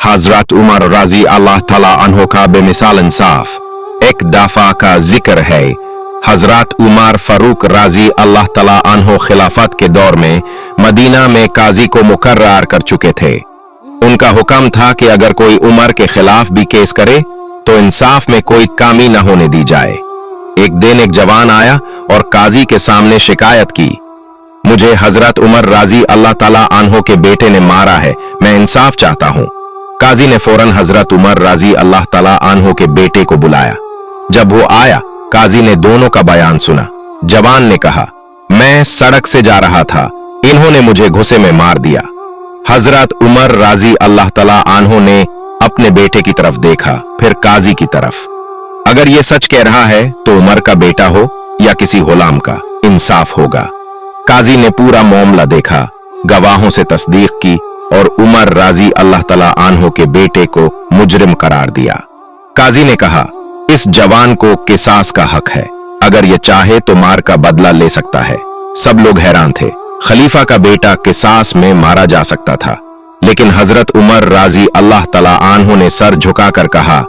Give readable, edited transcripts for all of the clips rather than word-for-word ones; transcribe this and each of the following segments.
हजरत उमर रजी अल्लाह तआला अन्हो का बेमिसाल इंसाफ। एक दफा का जिक्र है, हजरत उमर फारूक रजी अल्लाह तआला अन्हो खिलाफत के दौर में मदीना में काजी को मुकर्रर कर चुके थे। उनका हुक्म था कि अगर कोई उमर के खिलाफ भी केस करे तो इंसाफ में कोई कमी न होने दी जाए। एक दिन एक जवान आया और काजी के सामने शिकायत की, मुझे हजरत उमर रजी अल्लाह तआला अन्हो के बेटे ने मारा है, मैं इंसाफ चाहता हूं। काजी ने फौरन हजरत उमर रजी अल्लाह तआला अन्हो के बेटे को बुलाया। जब वो आया, काजी ने दोनों का बयान सुना। जवान ने कहा, मैं सड़क से जा रहा था, इन्होंने मुझे घुसे में मार दिया। हजरत उमर रजी अल्लाह तआला अन्हो ने अपने बेटे की तरफ देखा, फिर काजी की तरफ। अगर ये सच कह रहा है तो उमर का बेटा हो या किसी गुलाम का, इंसाफ होगा। काजी ने पूरा मामला देखा, गवाहों से तस्दीक की और उमर रजी अल्लाह तआला अन्हो के बेटे को मुजरिम करार दिया। काजी ने कहा, इस जवान को किसास का हक है, अगर ये चाहे तो मार का बदला ले सकता है। सब लोग हैरान थे, खलीफा का बेटा किसास में मारा जा सकता था, लेकिन हजरत उमर रजी अल्लाह तआला अन्हो ने सर झुकाकर कहा,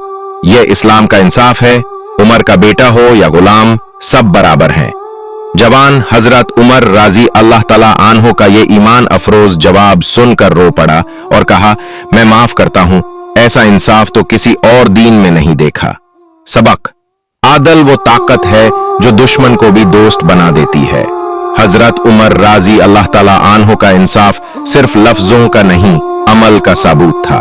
यह इस्लाम का इंसाफ है, उमर का बेटा हो या गुलाम, सब बराबर हैं। जवान हजरत उमर रजी अल्लाह तआला अन्हो का ये ईमान अफरोज जवाब सुनकर रो पड़ा और कहा, मैं माफ करता हूं, ऐसा इंसाफ तो किसी और दीन में नहीं देखा। सबक, आदल वो ताकत है जो दुश्मन को भी दोस्त बना देती है। हजरत उमर रजी अल्लाह तआला अन्हो का इंसाफ सिर्फ लफ्जों का नहीं, अमल का सबूत था।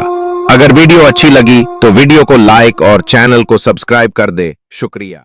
अगर वीडियो अच्छी लगी तो वीडियो को लाइक और चैनल को सब्सक्राइब कर दे। शुक्रिया।